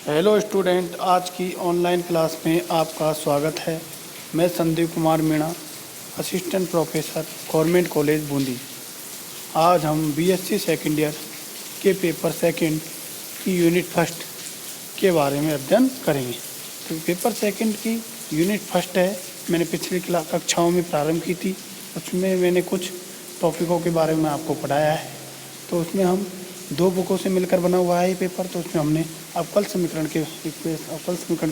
Hello student, आज की online class में आपका स्वागत है। मैं Sandeep Kumar Meena, assistant professor government college Bundi. आज हम बीएससी सेकेंड ईयर के पेपर सेकंड की यूनिट फर्स्ट के बारे में अध्ययन करेंगे। तो पेपर सेकंड की यूनिट फर्स्ट है, मैंने पिछली कक्षाओं में प्रारंभ की थी। उसमें मैंने कुछ टॉपिकों के बारे में आपको पढ़ाया है। तो उसमें हम दो बुकों से मिलकर बना हुआ है ये पेपर। तो उसमें हमने अवकल समीकरण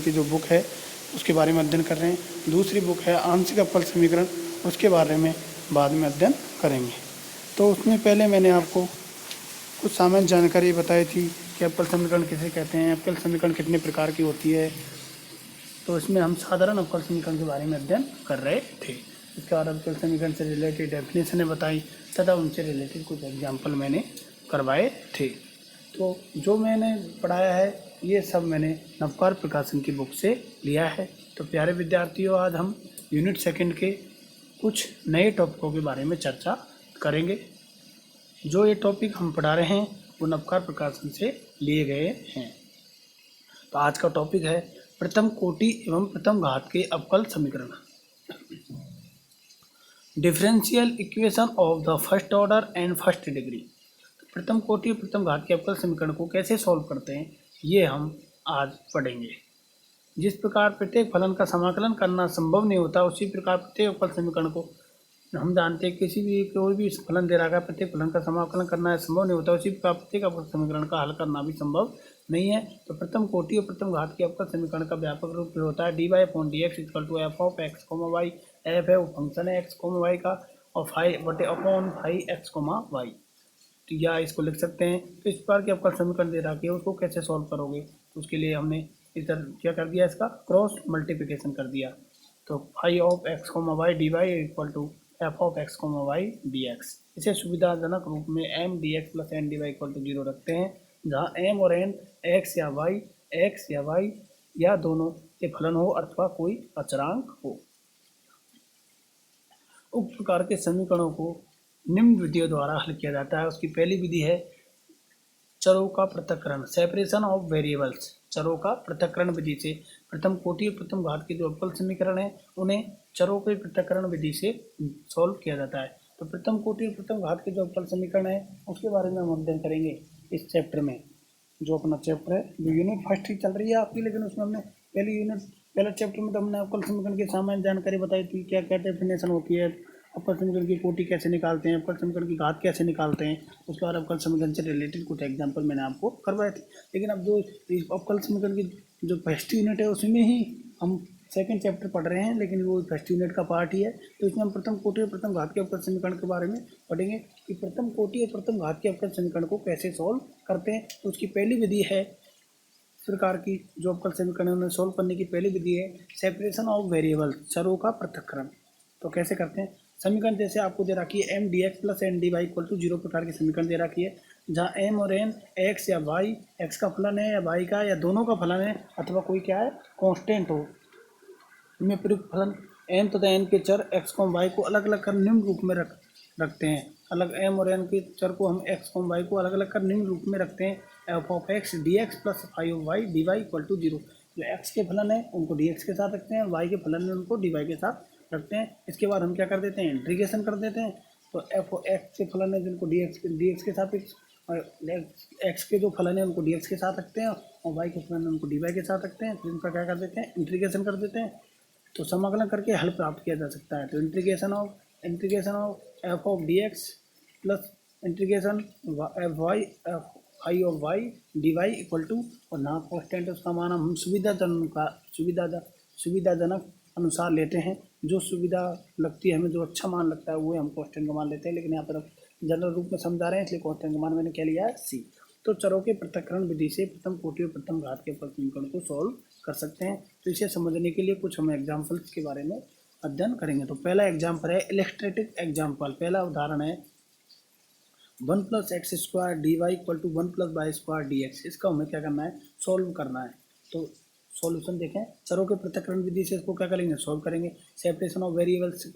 की जो बुक है उसके बारे में अध्ययन कर रहे हैं। दूसरी बुक है आंशिक अवकल समीकरण, उसके बारे में बाद में अध्ययन करेंगे। तो उसमें पहले मैंने आपको कुछ सामान्य जानकारी बताई थी कि अवकल समीकरण किसे कहते हैं, अवकल समीकरण कितने प्रकार की होती है। तो इसमें हम साधारण अवकल समीकरण के बारे में अध्ययन कर रहे थे। इसके बाद अवकल समीकरण से रिलेटेड डेफिनेशनें बताई तथा उनसे रिलेटेड कुछ एग्जाम्पल मैंने करवाए थे। तो जो मैंने पढ़ाया है ये सब मैंने नवकार प्रकाशन की बुक से लिया है। तो प्यारे विद्यार्थियों, आज हम यूनिट सेकंड के कुछ नए टॉपिकों के बारे में चर्चा करेंगे। जो ये टॉपिक हम पढ़ा रहे हैं वो नवकार प्रकाशन से लिए गए हैं। तो आज का टॉपिक है प्रथम कोटि एवं प्रथम घात के अवकल समीकरण, differential equation of the first order and first degree. प्रथम कोटि प्रथम घात के अवकल समीकरण को कैसे सॉल्व करते हैं ये हम आज पढ़ेंगे। जिस प्रकार प्रत्येक फलन का समाकलन करना संभव नहीं होता, उसी प्रकार प्रत्येक अवकल समीकरण को हम जानते हैं किसी भी कोई भी फलन दे रहा है, प्रत्येक फलन का समाकलन करना संभव नहीं होता, उसी प्रकार प्रत्येक अवकल समीकरण का हल करना भी संभव नहीं है। तो प्रथम कोटि और प्रथम घात के अवकल समीकरण का व्यापक रूप होता है dy upon dx equal to F of X comma Y. F है वो फंक्शन है एक्स कोमा वाई का, और फाइव बटे upon five X comma Y. तो या इसको लिख सकते हैं। तो इस प्रकार के अवकल समीकरण दे रखा है, उसको कैसे सॉल्व करोगे, तो उसके लिए हमने इधर क्या कर दिया, इसका क्रॉस मल्टीप्लिकेशन कर दिया। तो five of X comma Y D Y equal to F of X comma Y D X. इसे सुविधाजनक रूप में M D X plus N D Y equal to zero रखते हैं, जहाँ एम और एन एक्स या वाई या दोनों के फलन हो अथवा कोई अचरांक हो। उक्त प्रकार के समीकरणों को निम्न विधियों द्वारा हल किया जाता है। उसकी पहली विधि है चरों का पृथक्करण, सेपरेशन ऑफ वेरिएबल्स। चरों का पृथक्करण विधि से प्रथम कोटि और प्रथम घात के जो अवकल समीकरण है उन्हें चरों के पृथक्करण विधि से सॉल्व किया जाता है। तो प्रथम कोटि और प्रथम घात के जो अवकल समीकरण है उसके बारे में हम अध्ययन करेंगे इस चैप्टर में। जो अपना चैप्टर है, जो यूनिट फर्स्ट ही चल रही है आपकी, लेकिन उसमें हमने पहले चैप्टर में तो हमने अवकल समीकरण की सामान्य जानकारी बताई थी, क्या क्या डेफिनेशन होती है, अवकल समीकरण की कोटि कैसे निकालते हैं, अवकल समीकरण की घात कैसे निकालते हैं। उसके बाद अवकल समीकरण से रिलेटेड कुछ एग्जांपल मैंने आपको करवाए थे। लेकिन अब जो अवकल समीकरण की जो फर्स्ट यूनिट है उसमें ही हम सेकंड चैप्टर पढ़ रहे हैं, लेकिन वो फर्स्ट यूनिट का पार्ट ही है। तो इसमें हम प्रथम कोटि और प्रथम घात के अवकल समीकरण के बारे में पढ़ेंगे कि प्रथम कोटि और प्रथम घात के अवकल समीकरण को कैसे सॉल्व करते हैं। तो उसकी पहली विधि है इस प्रकार की, जो अवकल समीकरण उन्हें सॉल्व करने की पहली विधि है सेपरेशन ऑफ वेरिएबल, चरों का पृथक्करण। तो कैसे करते हैं, समीकरण जैसे आपको दे रखी है M D X plus N D Y equal to zero प्रकार की समीकरण दे रखी है, जहाँ एम और एन एक्स या वाई, एक्स का फलन है या वाई का या दोनों का फलन है, अथवा कोई क्या है कांस्टेंट हो। इनमें प्रयुक्त फलन एम तथा एन के चर एक्स कॉम वाई को अलग अलग कर निम्न रूप में रखते हैं। अलग एम और एन के चर को हम एक्स कॉम वाई को अलग अलग कर निम्न रूप में रखते हैं। F of X D X plus five Y D Y equal to zero. जो एक्स के फलन है उनको डी एक्स के साथ रखते हैं, वाई के फलन है उनको डी वाई के साथ रखते हैं। इसके बाद हम क्या कर देते हैं, इंटीग्रेशन कर देते हैं। तो एफ एक्स के फलन है जिनको डी एक्स के साथ, एक्स के जो फलन है उनको डी एक्स के साथ रखते हैं, और वाई के फलन है उनको डी वाई के साथ रखते हैं। तो इनका क्या कर देते हैं, इंटीग्रेशन कर देते हैं। तो समाकलन करके हल प्राप्त किया जा सकता है। तो integration of F of D X plus integration F Y F I of Y D Y equal to, और ना कॉन्स्टेंट उसका मान हम सुविधाजनक अनुसार लेते हैं। जो सुविधा लगती है हमें, जो अच्छा मान लगता है वो हम कॉन्स्टेंट का मान लेते हैं। लेकिन यहाँ पर जनरल रूप में समझा रहे हैं, इसलिए कॉन्स्टेंट का मान मैंने क्या लिया है, सी। तो चरों के पृथक्करण विधि से प्रथम कोटि और प्रथम घात के अवकल समीकरण को सॉल्व कर सकते हैं। तो इसे समझने के लिए कुछ हम एग्जाम्पल्स के बारे में अध्ययन करेंगे। तो पहला एग्जाम्पल है इलस्ट्रेटिव एग्जाम्पल। पहला उदाहरण है one plus X square D Y equal to one plus Y square D X. इसका हमें क्या करना है, सॉल्व करना है। तो सॉल्यूशन देखें, चरों के पृथक्करण विधि से इसको क्या करेंगे, सॉल्व करेंगे। सेपरेशन ऑफ वेरिएबल्स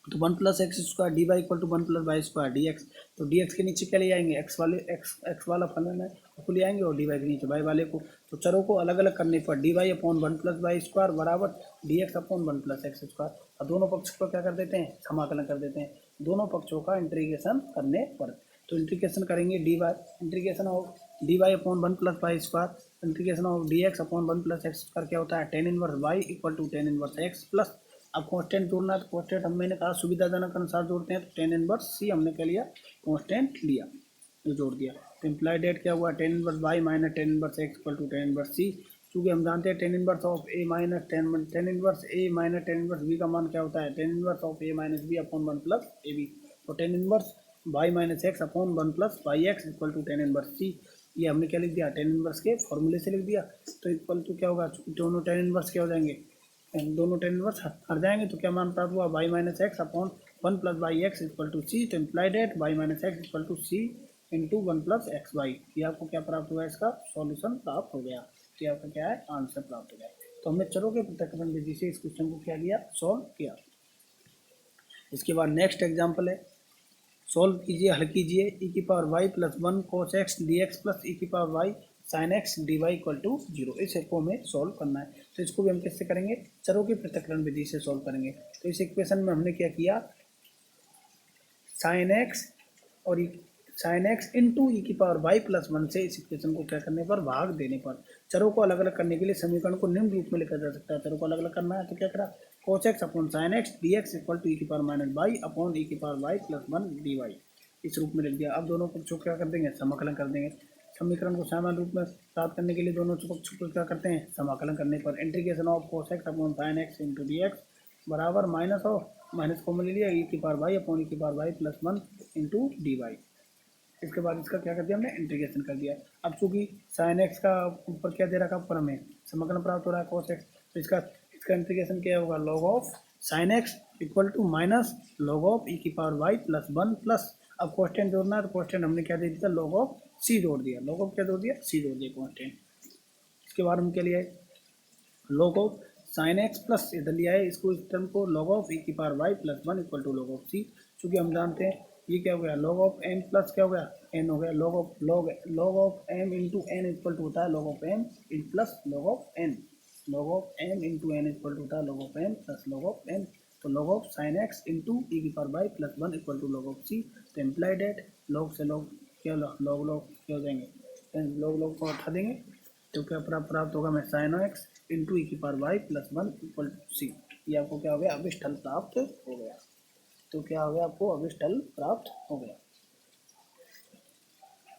तो 1+x² dy equal to 1+y² dx। तो dx के नीचे क्या ले आएंगे, x वाला फलन है उसको ले आएंगे और dy के नीचे y वाले को। तो चरों को अलग अलग करने पर dy अपॉन 1+y² बराबर dx अपॉन 1+x²। और दोनों पक्ष को क्या कर देते हैं, समाकलन कर देते हैं दोनों पक्षों का इंटीग्रेशन करने पर। तो इंटीग्रेशन करेंगे integration of dy upon 1+y² integration of dx upon 1+x² क्या होता है, tan inverse y equal to tan inverse x plus, अब कांस्टेंट जोड़ना है तो कांस्टेंट मैंने कहा सुविधाजनक अनुसार जोड़ते हैं, तो tan इनवर्स c हमने क्या लिया, कांस्टेंट लिया तो जोड़ दिया। तो इम्प्लाइड डेट क्या हुआ, tan inverse y minus tan inverse x equal to tan inverse c। क्योंकि हम जानते हैं tan inverse of a minus tan inverse a minus tan inverse b का मान क्या होता है, tan inverse of a minus b upon 1+ab। तो tan inverse y minus x upon 1+y(x) equal to tan inverse c। ये हमने क्या लिख दिया, tan इनवर्स के फॉर्मूले से लिख दिया। तो इक्वल टू क्या होगा, दोनों tan इनवर्स क्या हो जाएंगे, दोनों tan इनवर्स हट जाएंगे। तो क्या मान प्राप्त हुआ, y minus x upon 1+y(x) equal to c। तो implied that y minus x equal to c into 1+xy। ये आपको क्या प्राप्त हुआ, इसका सॉल्यूशन प्राप्त हो गया। तो ये आपका क्या है, आंसर प्राप्त हो गया। तो हमने चरों के पृथक्करण विधि से इस क्वेश्चन को क्या किया, सॉल्व किया। इसके बाद नेक्स्ट एग्जाम्पल है, सॉल्व कीजिए, हल कीजिए e⁻y+1 cos x dx plus e⁻y sin x dy equal to 0। इस को हमें सॉल्व करना है। तो इसको भी हम किससे करेंगे, चरों के पृथक्करण विधि से सॉल्व करेंगे। तो इस इक्वेशन में हमने क्या किया, sin x और sin x इंटू e⁻y+1 से इस इक्वेशन को क्या करने पर, भाग देने पर। चरों को अलग अलग करने के लिए समीकरण को निम्न रूप में लिखा जा सकता है। चरों को अलग अलग करना है तो क्या करा, cos x upon sin x dx equal to e⁻y upon e⁻y+1 dy इस रूप में लिख दिया। अब दोनों पक्षों को क्या कर देंगे, समाकलन कर देंगे। समीकरण को समान रूप में प्राप्त करने के लिए दोनों पक्षों को क्या करते हैं, समाकलन करने पर integration of cos x upon sin x into dx बराबर माइनस ऑफ माइनस कॉमन ले लिया e⁻y upon e⁻y+1 into dy। इसके बाद इसका क्या कर दिया, हमने इंटीग्रेशन कर दिया। अब चूंकि sin x का ऊपर क्या दे रखा, ऊपर हमें समाकलन प्राप्त हो रहा है cos x, तो इसका इंटीग्रेशन क्या होगा, log of sin x equal to minus log of e⁻y+1 plus, अब कांस्टेंट जोड़ना है तो कांस्टेंट हमने क्या दे दिया, log ऑफ c जोड़ दिया, log ऑफ क्या जोड़ दिया, c जोड़ दिया कांस्टेंट। इसके बाद हम क्या लिया है, log of sin x plus इधर लिया है इसको, इस टर्म को log of e⁻y+1 equal to log of c। चूँकि हम जानते हैं ये क्या हो गया, log ऑफ m प्लस क्या हो गया, n हो गया, log of m into n equal to होता है log of m plus log of n, log of m into n equal to होता है log of m plus log of n। तो log of sin x into e⁻y+1 equal to log of c। तो implied that log से log क्या log क्या हो जाएंगे, log को हटा देंगे तो क्या प्राप्त होगा, मैं sin x into e⁻y+1 equal to c। ये आपको क्या हो गया, अभिष्ठल प्राप्त हो गया। तो क्या हो गया, आपको अभिष्ठल प्राप्त हो गया।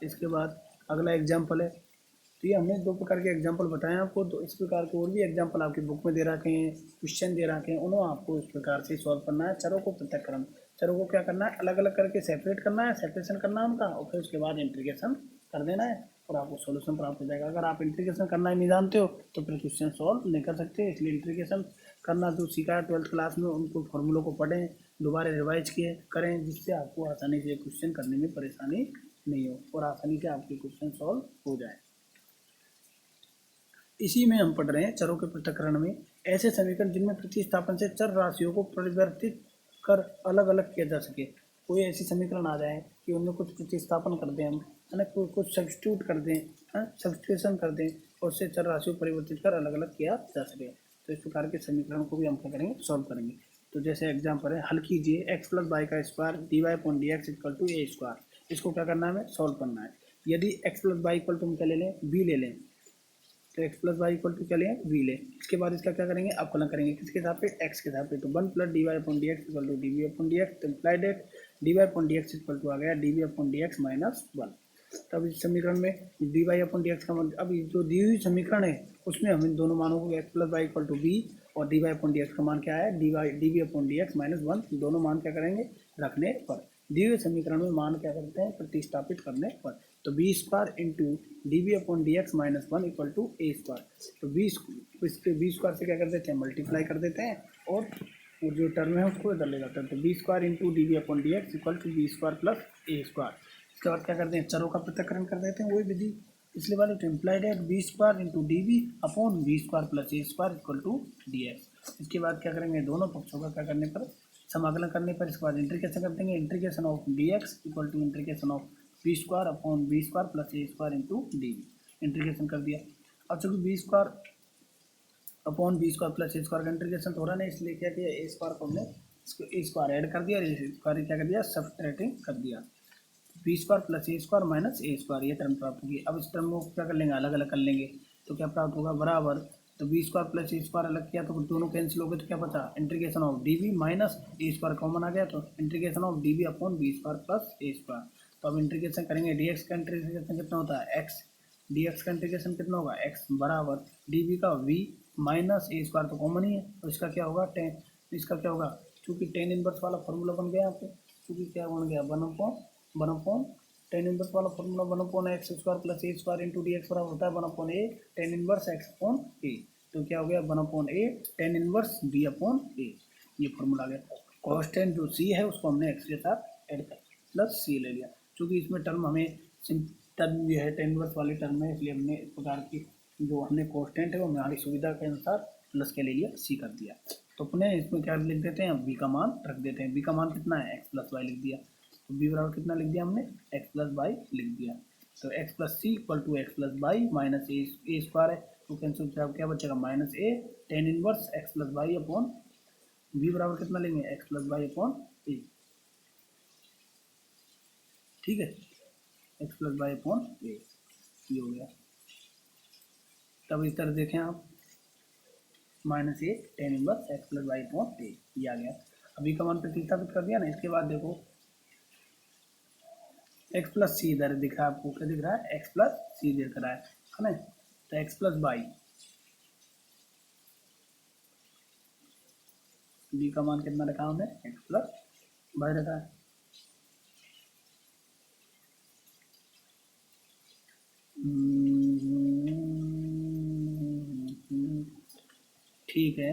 इसके बाद अगला एग्जाम्पल है, तो ये हमने दो प्रकार के एग्जाम्पल बताए हैं आपको। तो इस प्रकार के और भी एग्जाम्पल आपकी बुक में दे रखे हैं, क्वेश्चन दे रखे हैं, उन्होंने आपको इस प्रकार से सॉल्व करना है। चरों को पृथक्करण, चरों को क्या करना है, अलग अलग करके सेपरेट करना है, सेपरेशन करना है उनका, और फिर उसके बाद इंटीग्रेशन कर देना है और आपको सोल्यूशन प्राप्त हो जाएगा। अगर आप इंटीग्रेशन करना ही नहीं जानते हो तो फिर क्वेश्चन सॉल्व नहीं कर सकते। इसलिए इंटीग्रेशन करना जो सीखा है 12th क्लास में, उनको फॉर्मूलों को पढ़ें, दोबारा रिवाइज करें, जिससे आपको आसानी से क्वेश्चन करने में परेशानी नहीं हो और आसानी से आपके क्वेश्चन सॉल्व हो जाए। इसी में हम पढ़ रहे हैं चरों के पृथक्करण में ऐसे समीकरण जिनमें प्रतिस्थापन से चर राशियों को परिवर्तित कर अलग अलग किया जा सके। कोई ऐसी समीकरण आ जाए कि उनमें कुछ प्रतिस्थापन कर दें हम, है ना, कुछ सब्स्टिट्यूट कर दें, सब्स्टिट्यूशन कर दें और उससे चर राशियों को परिवर्तित कर अलग अलग किया जा सके। तो इस प्रकार के समीकरण को भी हम क्या करेंगे, सॉल्व करेंगे। तो जैसे एग्जाम्पल है, हल कीजिए x प्लस वाई का square dy/dx equal to a square. इसको क्या करना है, हमें सॉल्व करना है। यदि x plus Y equal to हम क्या ले लें, b ले लें, तो x plus Y equal to क्या लें, v लें। इसके बाद इसका क्या करेंगे, अवकलन करेंगे, किसके हिसाब पे, x के हिसाब पे। तो 1 plus dy/dx equal to dv/dx। तो implied at dy/dx equal to आ गया dv/dx माइनस 1। तब इस समीकरण में dy/dx का अब जो दी हुई समीकरण है उसमें हम इन दोनों मानों को x plus Y equal to b और dy/dx का मान क्या है, dv/dx माइनस 1, दोनों मान क्या करेंगे, रखने पर। दिए हुए समीकरण में मान क्या करते हैं, प्रतिस्थापित करने पर। तो b square into dv/dx minus 1 equal to a square. तो इसके बी स्क्वायर से क्या कर देते हैं, मल्टीप्लाई कर देते हैं और जो टर्म है उसको इधर ले जाते हैं। तो b square into dv/dx equal to b square plus a square. इसके बाद क्या करते हैं, चरों का पृथक्करण कर देते हैं, वही विधि इसलिए वाले। तो इम्प्लाइड है b square into d upon b square plus a square equal to d x. इसके बाद क्या करेंगे, दोनों पक्षों का क्या करने पर समाकलन करने पर इसके बाद इंटीग्रेशन कर देंगे, integration of D x equal to integration of b square upon b square plus a square into d v, integration कर दिया। अब चूँकि b square upon b square plus a square का इंटीग्रेशन तो हो रहा है, इसलिए क्या किया, ए स्क्वायर को हमने इसको ए स्क्वायर ऐड कर दिया, ए स्क्वायर क्या कर दिया, सब्ट्रैक्टिंग कर दिया, B square plus a square minus a square, ये टर्म प्राप्त होगी। अब इस टर्म को क्या कर लेंगे, अलग अलग कर लेंगे, तो क्या प्राप्त होगा, बराबर, तो b square plus a square अलग किया तो दोनों कैंसिल हो गए, तो क्या बचा, integration of d v minus a square common आ गया, तो integration of d we upon b square plus a square. तो अब इंटीग्रेशन करेंगे, डी एक्स का इंटीग्रेशन कितना होता है, एक्स, डी एक्स का इंटीग्रेशन कितना होगा, एक्स बराबर डी वी का वी माइनस ए स्क्वायर तो कॉमन ही है, तो इसका क्या होगा, टेन, इसका क्या होगा, चूँकि टेन इनवर्स वाला फॉर्मूला बन गया यहाँ पे, चूँकि क्या बन गया, वन अपॉन टेन इनवर्स वाला formula one upon x square plus a square into d x बराबर होता है one upon a tan inverse x upon a, तो क्या हो गया, one upon a tan inverse b upon a, ये formula आ गया। कॉन्स्टेंट जो सी है उसको हमने एक्स के साथ ऐड कर प्लस सी ले लिया, क्योंकि इसमें टर्म हमें टर्म ये है टेन इनवर्स वाली टर्म है, इसलिए हमने इस प्रकार की जो हमने कॉन्स्टेंट है वो हमारी सुविधा के अनुसार प्लस के ले लिया, सी कर दिया। तो अपने इसमें क्या लिख देते हैं, बी का मान रख देते हैं, बी का मान कितना है, एक्स प्लस वाई लिख दिया, तो बी बराबर कितना लिख दिया हमने, एक्स प्लस वाई लिख दिया, तो x plus c equal to x plus y minus a square है, तो कैंसिल क्या बचेगा, minus a tan inverse x plus y upon b बराबर कितना लेंगे, x plus y upon a, ठीक है, x plus y upon a, ये हो गया। तब इस तरह देखें आप, minus a tan inverse x plus y upon a, ये आ गया। अभी का मान प्रतिस्थापित कर दिया ना, इसके बाद देखो एक्स प्लस सी इधर दिख रहा है आपको, क्या दिख रहा है, एक्स प्लस सी दिख रहा है ना, तो एक्स प्लस वाई, बी का मान कितना रखा हमने, एक्स प्लस वाई रखा है, ठीक है।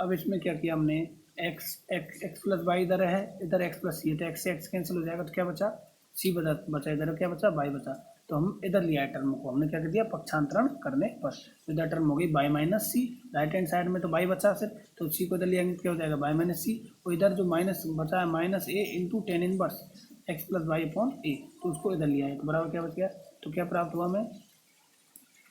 अब इसमें क्या किया हमने, एक्स प्लस वाई इधर है, इधर एक्स प्लस सी है, तो एक्स से एक्स कैंसिल हो जाएगा, तो क्या बचा, सी बचा इधर क्या बचा, वाई बचा, तो हम इधर लिया है टर्म को, हमने क्या कर दिया, पक्षांतरण करने पर, तो इधर टर्म हो गई वाई माइनस सी, राइट हैंड साइड में तो वाई बचा सिर्फ, तो सी को इधर लिया क्या हो जाएगा, वाई माइनस सी, और इधर जो माइनस बचा है minus a into tan inverse x plus y upon a, तो उसको इधर लिया है, तो बराबर क्या बच गया, तो क्या प्राप्त हुआ हमें,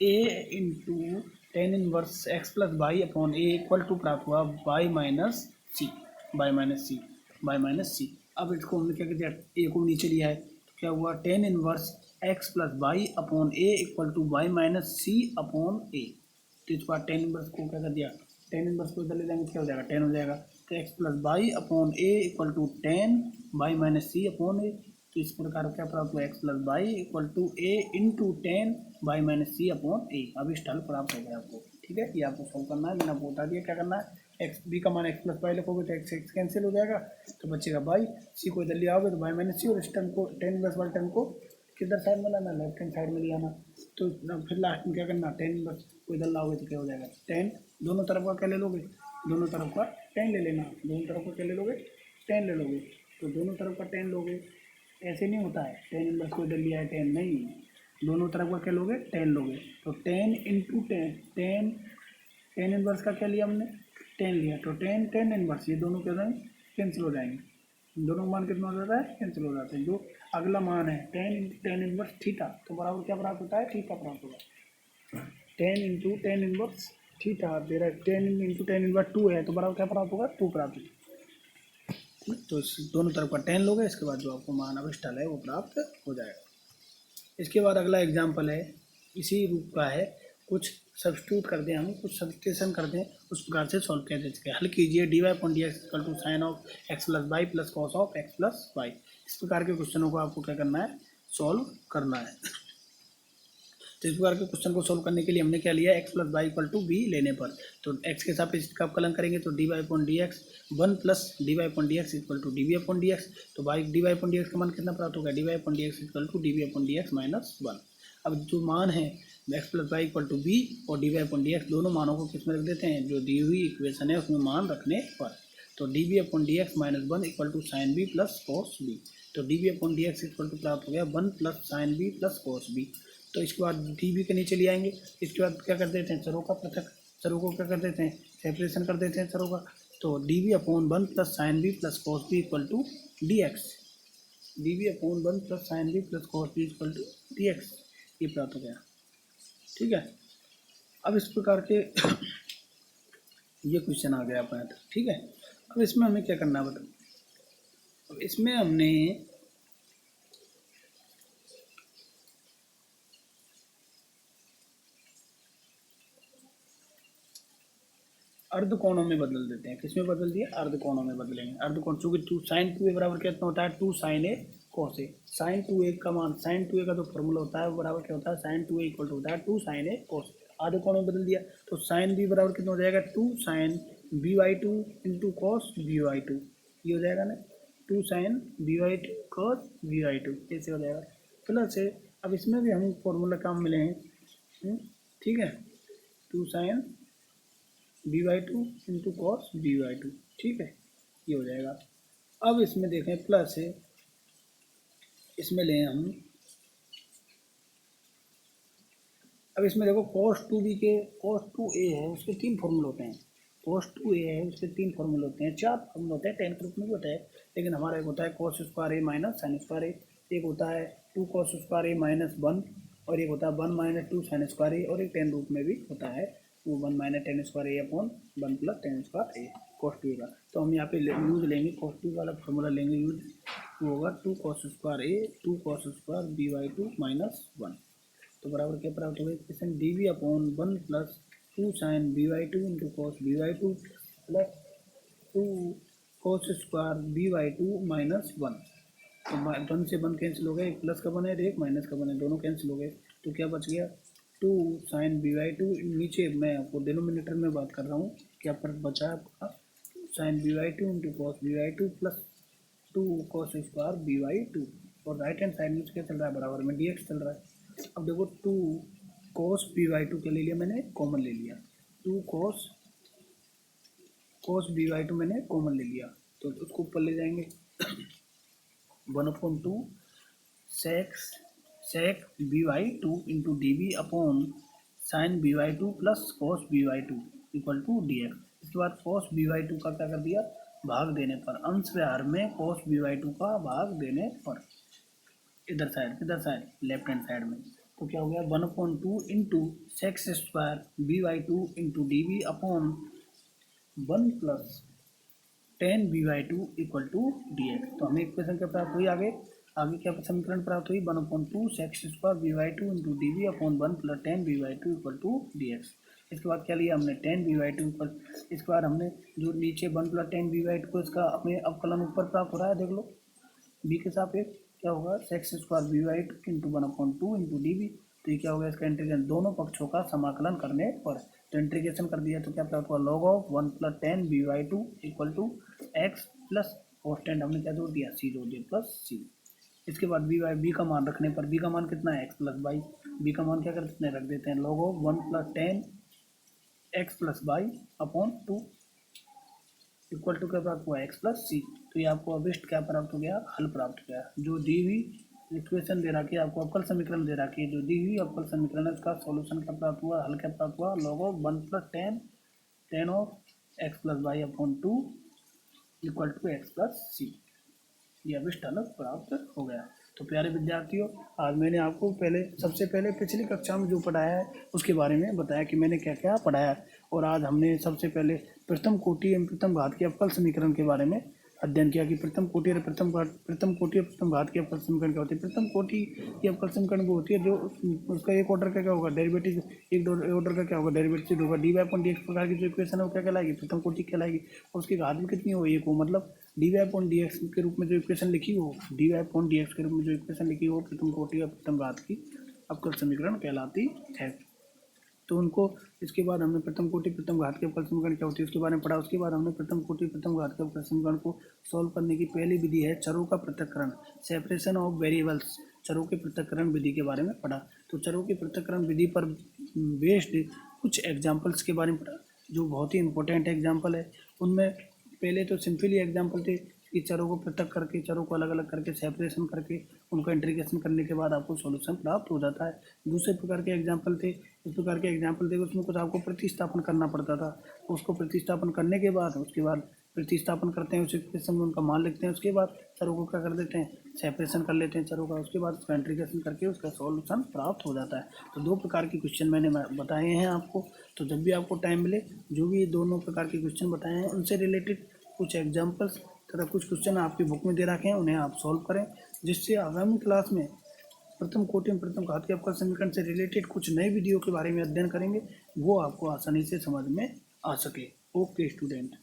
a into tan inverse x plus y upon a equal to प्राप्त हुआ y minus c, y minus c, y minus c. अब इसको हमने क्या कर दिया, ए को नीचे लिया है, तो क्या हुआ, tan inverse x plus y upon a equal to y minus c upon a, तो इसके बाद टेन इनवर्स को क्या कर दिया, टेन इनवर्स को इधर ले जाएंगे, क्या हो जाएगा, टेन हो जाएगा, तो x plus y upon a equal to tan y minus c upon a, तो इस प्रकार क्या प्राप्त हुआ, x plus Y equal to a into tan y minus c upon a, अब इस टर्म प्राप्त हो गया आपको, ठीक है, ये आपको सॉल्व करना है, मैंने आपको बता दिया क्या करना है, एक्स बी का मान एक्स प्लस वाई लिखोगे तो एक्स एक्स कैंसिल हो जाएगा, तो बचेगा वाई, सी को इधर ले आओगे तो वाई माइनस सी, और इस टर्म को टेन प्लस वाले टर्म को किधर साइड में लाना, लेफ्ट हैंड साइड में ले आना, तो फिर लास्ट में क्या करना, टेन बस को इधर लाओगे तो क्या हो जाएगा, टेन, दोनों तरफ का क्या ले लोगे, दोनों तरफ का टेन ले लेना, दोनों तरफ का क्या ले लोगे, टेन ले लोगे, तो दोनों तरफ का टेन लोगे, ऐसे नहीं होता है, टेन इनवर्स को इधर लिया है टेन नहीं, दोनों तरफ का क्या लोगे, टेन लोगे, तो ten into ten, tan inverse का क्या लिया हमने, टेन लिया, तो टेन टेन इनवर्स, ये दोनों क्या जाएंगे, कैंसिल हो जाएंगे, दोनों मान कितना हो जाता है, कैंसिल हो जाते हैं, जो अगला मान है टेन इनवर्स थीटा, तो बराबर क्या प्राप्त होता है, थीटा प्राप्त होगा, tan into tan inverse theta दे रहा है, tan into tan inverse two है, तो बराबर क्या प्राप्त होगा, टू प्राप्त होगा, तो इस दोनों तरफ का टेन लोगे, इसके बाद जो आपको मान अविष्टल है वो प्राप्त हो जाएगा। इसके बाद अगला एग्जाम्पल है, इसी रूप का है, कुछ सब्स्टिट्यूट कर दें, हम कुछ सब्स्टिट्यूशन कर दें, उस प्रकार से सॉल्व कर देते हैं। हल कीजिए, d Y upon D x equal to sine of x plus y plus cos of x plus y, इस प्रकार के क्वेश्चनों को आपको क्या करना है, सॉल्व करना है। तो इस प्रकार के क्वेश्चन को सोल्व करने के लिए हमने क्या लिया, x plus Y equal to b लेने पर, तो एक्स के साथ इसका अवकलन करेंगे तो D Y upon D X one plus D Y upon D x equal to D we upon D x, तो Y D Y upon D X का मान कितना प्राप्त होगा, D Y upon D x equal to D we upon D X minus one. अब जो मान है x plus Y equal to B और D Y upon D X, दोनों मानों को किस में रख देते हैं, जो दी हुई इक्वेशन है उसमें मान रखने पर, तो D we upon D X minus one equal to sine B plus cos B, तो D we upon D x equal to प्राप्त हो गया one plus sine B plus cos B. तो इसके बाद डी बी के नीचे ले आएंगे, इसके बाद क्या कर देते हैं, चरों का पृथक, चरों को क्या कर देते हैं, सेपरेशन कर देते हैं चरों का, तो D we upon one plus sine B plus cos b equal to d x, d we upon one plus sine B plus cos b equal to d x, ये प्राप्त हो गया। ठीक है, अब इस प्रकार के ये क्वेश्चन आ गया अपने तक। ठीक है, अब इसमें हमें क्या करना है बताओ। अब इसमें हमने अर्ध कोणों में बदल देते हैं। किसमें बदल दिया? अर्ध कोणों में बदलेंगे। अर्ध कोण, चूंकि टू साइन टू ए बराबर कितना होता है? Two sine A cos A. Sine two A का मान, साइन टू ए का जो फॉर्मूला होता है वो बराबर क्या होता है? Sine two a equal to होता है टू साइन ए कॉस। आधे कोणों में बदल दिया तो साइन बी बराबर कितना हो जाएगा? Two sine b by two into cos b by two, ये हो जाएगा ना, two sine b by two cos b by two, ऐसे हो जाएगा। प्लस है, अब इसमें भी हम फॉर्मूला काम मिले हैं। ठीक है, two sine b by two into cos b by two. ठीक है, ये हो जाएगा। अब इसमें देखें प्लस है, इसमें लें हम, अब इसमें देखो कॉस टू बी के, कॉस टू ए है उसके तीन फॉर्मूले होते हैं। कॉस टू ए है उसके तीन फॉर्मूले होते हैं, चार फॉर्मूले होते हैं, टेन के रूप में भी होता है, लेकिन हमारा एक होता है cos square A minus sine square A, एक होता है two cos square A minus one, और एक होता है one minus two sine square A, और एक टेन रूप में भी होता है वो one minus tan square A upon one plus tan square A cos two का। तो हम यहाँ पे यूज लेंगे कॉस टू वाला फॉर्मूला लेंगे यूज, वो होगा two cos square A two cos square b by two minus one. तो बराबर क्या प्राप्त होगा? Equation d we upon one plus two sine b by two into cos b by two plus two cos square b by two minus one. तो one से one cancel हो गए, एक प्लस का बने एक माइनस का बने, दोनों कैंसिल हो गए, तो क्या बच गया? Two sine b by two, नीचे मैं आपको डिनोमिनेटर में बात कर रहा हूँ, क्या फर्क बचा है आपका? Sine b by two into cos b by two plus two cos square b by two, और राइट हैंड साइड में क्या चल रहा है? बराबर में डी एक्स चल रहा है। अब देखो two cos b by two क्या ले लिया मैंने? कॉमन ले लिया, two cos b by two मैंने कॉमन ले लिया, तो उसको ऊपर ले जाएंगे, one upon two sec b by two into d b upon sine b by two plus cos b by two equal to d x. इसके बाद कॉस बी वाई टू का क्या कर दिया? भाग देने पर, अंश व्यवहार में कॉस बी वाई टू का भाग देने पर, इधर साइड, किधर साइड? लेफ्ट हैंड साइड में, तो क्या हो गया? One upon two into sec square b by two into d b upon one plus tan b by two equal to d x. तो हमें इक्वेशन क्या प्राप्त हुई? आगे क्या समीकरण प्राप्त हुई? One upon two sec square b by two into d b upon one plus tan b by two equal to d x. इसके बाद क्या लिया हमने? Tan b by two equal, इसके बाद हमने जो नीचे one plus tan b by two को, इसका हमें अवकलन ऊपर प्राप्त हो रहा है, देख लो बी के सापेक्ष क्या होगा? Sec square b by two into one upon two into d b, तो ये क्या होगा? इसका इंटीग्रेशन दोनों पक्षों का समाकलन करने पर, तो इंटीग्रेशन कर दिया तो क्या प्राप्त हुआ? Log of one plus tan b by two equal to x plus constant हमने क्या जोड़ दिया? सी जोड़ दिया, प्लस सी। इसके बाद बी का मान रखने पर, बी का मान कितना है? एक्स प्लस बाई, बी का मान क्या कर देते हैं? रख देते हैं log of one plus tan x plus by upon two equal to क्या प्राप्त हुआ? X plus c. तो ये आपको अभिष्ट क्या प्राप्त हो गया? हल प्राप्त हो गया। जो दी हुई इक्वेशन दे रखी है आपको, अवकल समीकरण दे रखी है, जो दी हुई अवकल समीकरण है उसका सॉल्यूशन क्या प्राप्त हुआ? हल क्या प्राप्त हुआ? Log of one plus tan of x plus by upon two equal to x plus C. ये अभिष्ट हल प्राप्त हो गया। तो प्यारे विद्यार्थियों, आज मैंने आपको सबसे पहले पिछली कक्षा में जो पढ़ाया है उसके बारे में बताया कि मैंने क्या क्या पढ़ाया, और आज हमने सबसे पहले प्रथम कोटि एवं प्रथम घात के अवकल समीकरण के बारे में अध्ययन किया कि प्रथम कोटि और प्रथम घात के अवकल समीकरण क्या होती है। प्रथम कोटि की अवकल समीकरण वो होती है जो उसका एक ऑर्डर का क्या होगा? डेरिवेटिव, एक ऑर्डर का क्या होगा? डेरिवेटिव होगा। D Y upon D x प्रकार की जो इक्वेशन है वो क्या कहलाएगी? प्रथम कोटि कहलाएगी। और उसकी घात भी कितनी हो? एक हो, मतलब d Y upon D x के रूप में जो इक्वेशन लिखी हो, d Y upon D x के रूप में जो इक्वेशन लिखी हो, प्रथम कोटि और प्रथम घात की अवकल समीकरण कहलाती है। तो उनको, इसके बाद हमने प्रथम कोटि प्रथम घात के अवकल समीकरण क्या होती है उसके बारे में पढ़ा। उसके बाद हमने प्रथम कोटि प्रथम घात के अवकल समीकरण को सॉल्व करने की पहली विधि है चरों का पृथक्करण, सेपरेशन ऑफ वेरिएबल्स, चरों के पृथक्करण विधि के बारे में पढ़ा। तो चरों के पृथक्करण विधि पर बेस्ड कुछ एग्जाम्पल्स के बारे में पढ़ा जो बहुत ही इंपॉर्टेंट एग्जाम्पल है। उनमें पहले तो सिंपल ही एग्जाम्पल थे, कि चरों को पृथक करके, चरों को अलग अलग करके, सेपरेशन करके, उनका इंटीग्रेशन करने के बाद आपको सॉल्यूशन प्राप्त हो जाता है। दूसरे प्रकार के एग्जाम्पल थे, इस प्रकार के एग्जाम्पल थे उसमें कुछ आपको प्रतिस्थापन करना पड़ता था। उसको प्रतिस्थापन करने के बाद उसके बाद प्रतिस्थापन करते हैं, उस इक्वेशन में उनका मान लिखते हैं, उसके बाद चरों को क्या कर देते हैं, सेपरेशन कर लेते हैं चरों का, उसके बाद उसका इंटीग्रेशन करके उसका सॉल्यूशन प्राप्त हो जाता है। तो दो प्रकार के क्वेश्चन मैंने बताए हैं आपको। तो जब भी आपको टाइम मिले, जो भी ये दोनों प्रकार के क्वेश्चन बताए हैं उनसे रिलेटेड कुछ एग्जाम्पल्स तथा कुछ क्वेश्चन आपकी बुक में दे रखे हैं, उन्हें आप सॉल्व करें, जिससे आगामी क्लास में प्रथम कोटि में प्रथम घातीय अवकल समीकरण से रिलेटेड कुछ नए वीडियो के बारे में अध्ययन करेंगे, वो आपको आसानी से समझ में आ सके। Okay student.